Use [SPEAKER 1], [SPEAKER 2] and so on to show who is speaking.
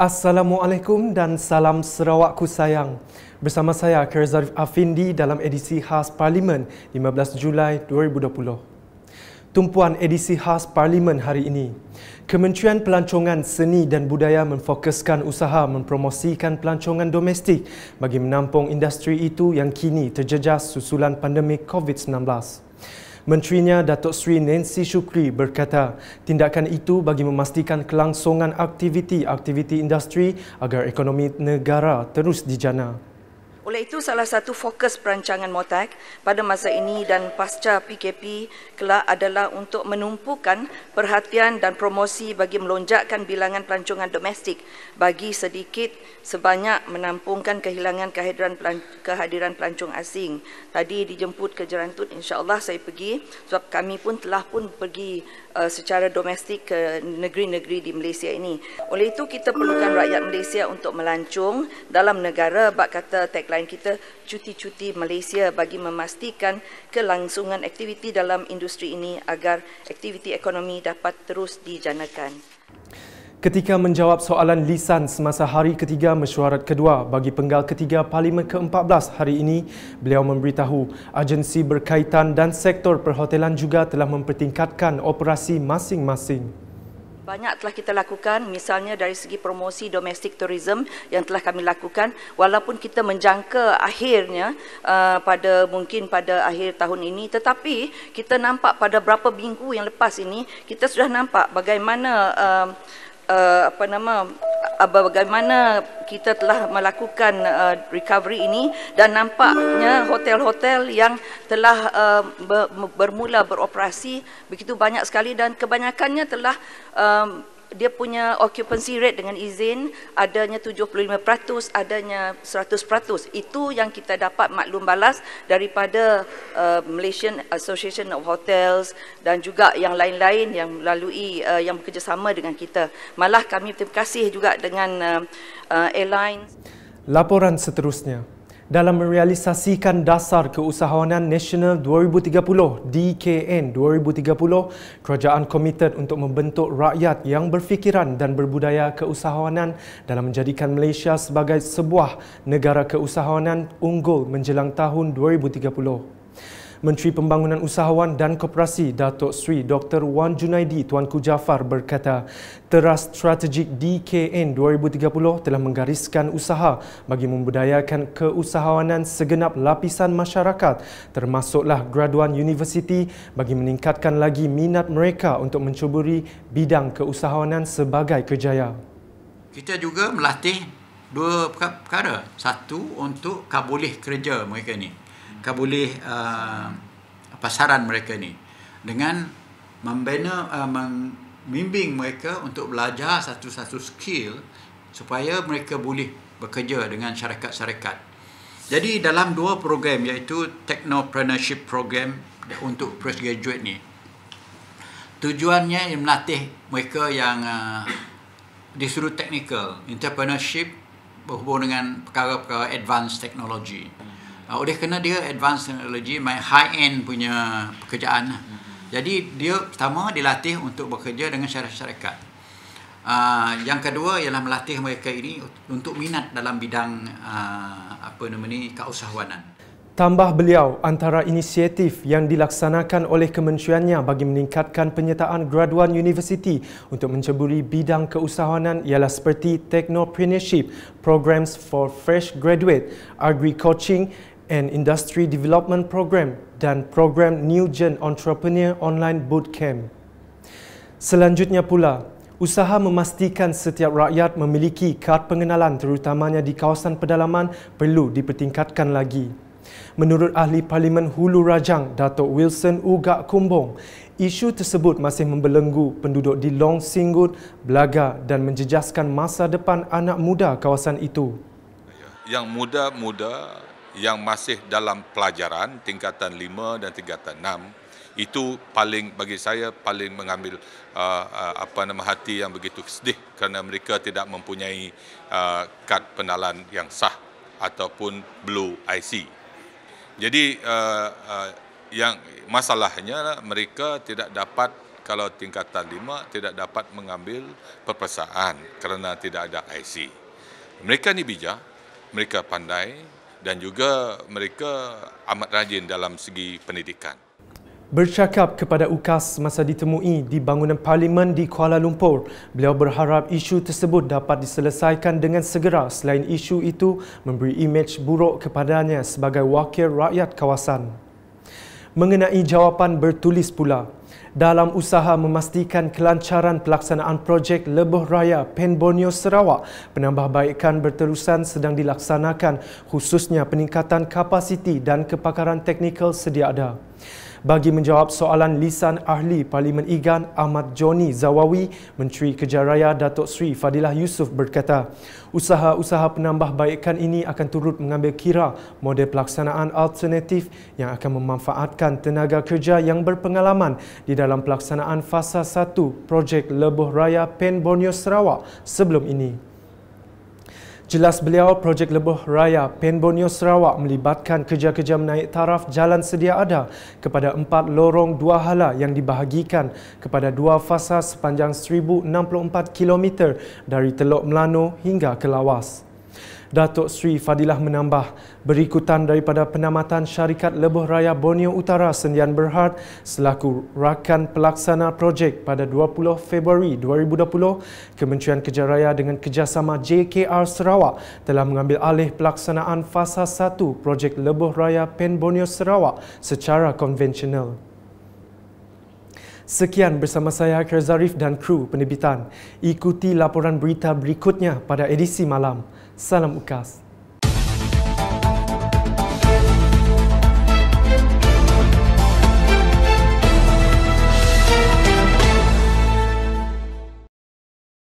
[SPEAKER 1] Assalamualaikum dan salam Sarawakku sayang. Bersama saya Kerzarif Afindi dalam edisi khas Parlimen 15 Julai 2020. Tumpuan edisi khas Parlimen hari ini. Kementerian Pelancongan Seni dan Budaya memfokuskan usaha mempromosikan pelancongan domestik bagi menampung industri itu yang kini terjejas susulan pandemik COVID-19. Menterinya Datuk Seri Nancy Shukri berkata, tindakan itu bagi memastikan kelangsungan aktiviti-aktiviti industri agar ekonomi negara terus dijana.
[SPEAKER 2] Oleh itu, salah satu fokus perancangan MOTAC pada masa ini dan pasca PKP kelak adalah untuk menumpukan perhatian dan promosi bagi melonjakkan bilangan pelancongan domestik bagi sedikit sebanyak menampungkan kehadiran pelancong asing. Tadi dijemput ke Jerantut, insya-Allah saya pergi sebab kami pun telah pergi secara domestik ke negeri-negeri di Malaysia ini. Oleh itu, kita perlukan rakyat Malaysia untuk melancong dalam negara. Bak kata tagline kita, cuti-cuti Malaysia, bagi memastikan kelangsungan aktiviti dalam industri ini agar aktiviti ekonomi dapat terus dijanakan.
[SPEAKER 1] Ketika menjawab soalan lisan semasa hari ketiga mesyuarat kedua bagi penggal ketiga Parlimen ke-14 hari ini, beliau memberitahu agensi berkaitan dan sektor perhotelan juga telah mempertingkatkan operasi masing-masing.
[SPEAKER 2] Banyak telah kita lakukan, misalnya dari segi promosi domestic tourism yang telah kami lakukan, walaupun kita menjangka akhirnya mungkin pada akhir tahun ini, tetapi kita nampak pada beberapa minggu yang lepas ini, kita sudah nampak bagaimana bagaimana kita telah melakukan recovery ini, dan nampaknya hotel-hotel yang telah bermula beroperasi begitu banyak sekali dan kebanyakannya telah dia punya occupancy rate dengan izin adanya 75%, adanya 100%. Itu yang kita dapat maklum balas daripada Malaysian Association of Hotels dan juga yang lain-lain yang melalui yang bekerjasama dengan kita. Malah kami terima kasih juga dengan airlines.
[SPEAKER 1] Laporan seterusnya. Dalam merealisasikan Dasar Keusahawanan Nasional 2030 DKN 2030, kerajaan komited untuk membentuk rakyat yang berfikiran dan berbudaya keusahawanan dalam menjadikan Malaysia sebagai sebuah negara keusahawanan unggul menjelang tahun 2030. Menteri Pembangunan Usahawan dan Koperasi Datuk Seri Dr. Wan Junaidi Tuanku Jaafar berkata, teras strategik DKN 2030 telah menggariskan usaha bagi membudayakan keusahawanan segenap lapisan masyarakat, termasuklah graduan universiti, bagi meningkatkan lagi minat mereka untuk mencuburi bidang keusahawanan sebagai kerjaya.
[SPEAKER 3] Kita juga melatih dua perkara. Satu, untuk kabulih kerja mereka ni, kabulih pasaran mereka ni, dengan membina, membimbing mereka untuk belajar satu-satu skill supaya mereka boleh bekerja dengan syarikat-syarikat. Jadi dalam dua program, iaitu Technopreneurship Program untuk postgraduate ni, tujuannya melatih mereka yang di sudut teknikal, entrepreneurship berhubung dengan perkara-perkara advanced technology. Oleh kerana dia advanced technology, high-end punya pekerjaan. Jadi dia pertama dilatih untuk bekerja dengan syarikat-syarikat. Yang kedua ialah melatih mereka ini untuk minat dalam bidang keusahawanan.
[SPEAKER 1] Tambah beliau, antara inisiatif yang dilaksanakan oleh kementeriannya bagi meningkatkan penyertaan graduan universiti untuk menceburi bidang keusahawanan ialah seperti Technopreneurship, Programs for Fresh Graduate, Agri-Coaching and Industry Development Program dan program New Gen Entrepreneur Online Bootcamp. Selanjutnya pula, usaha memastikan setiap rakyat memiliki kad pengenalan terutamanya di kawasan pedalaman perlu dipertingkatkan lagi. Menurut Ahli Parlimen Hulu Rajang, Datuk Wilson Ugak Kumbong, isu tersebut masih membelenggu penduduk di Long Singgut, Belaga dan menjejaskan masa depan anak muda kawasan itu.
[SPEAKER 4] Yang muda-muda yang masih dalam pelajaran tingkatan 5 dan tingkatan 6, itu bagi saya paling mengambil hati yang begitu sedih kerana mereka tidak mempunyai kad pengenalan yang sah ataupun blue IC. Jadi yang masalahnya mereka tidak dapat kalau tingkatan 5 tidak dapat mengambil perpesaan kerana tidak ada IC. Mereka ni bijak, mereka pandai dan juga mereka amat rajin dalam segi pendidikan.
[SPEAKER 1] Bercakap kepada UKAS masa ditemui di bangunan Parlimen di Kuala Lumpur, beliau berharap isu tersebut dapat diselesaikan dengan segera selain isu itu memberi imej buruk kepadanya sebagai wakil rakyat kawasan. Mengenai jawapan bertulis pula, dalam usaha memastikan kelancaran pelaksanaan projek Lebuh Raya Pen Borneo Sarawak, penambahbaikan berterusan sedang dilaksanakan khususnya peningkatan kapasiti dan kepakaran teknikal sedia ada. Bagi menjawab soalan lisan ahli Parlimen Igan Ahmad Joni Zawawi, Menteri Kejaraya Datuk Seri Fadilah Yusof berkata, usaha-usaha penambahbaikan ini akan turut mengambil kira model pelaksanaan alternatif yang akan memanfaatkan tenaga kerja yang berpengalaman di dalam pelaksanaan fasa 1 projek Lebuh Raya Pen Borneo Sarawak sebelum ini. Jelas beliau, projek Lebuh Raya Pen Borneo Sarawak melibatkan kerja-kerja menaik taraf jalan sedia ada kepada 4 lorong 2 hala yang dibahagikan kepada 2 fasa sepanjang 1064 km dari Teluk Melano hingga ke Lawas. Datuk Seri Fadilah menambah, berikutan daripada penamatan syarikat Lebuh Raya Borneo Utara Sendian Berhad selaku rakan pelaksana projek pada 20 Februari 2020, Kementerian Kejaraya dengan kerjasama JKR Sarawak telah mengambil alih pelaksanaan fasa 1 projek Lebuh Raya Pen Borneo Sarawak secara konvensional. Sekian bersama saya Khair Zarif dan kru penerbitan. Ikuti laporan berita berikutnya pada edisi malam. Salam UKAS.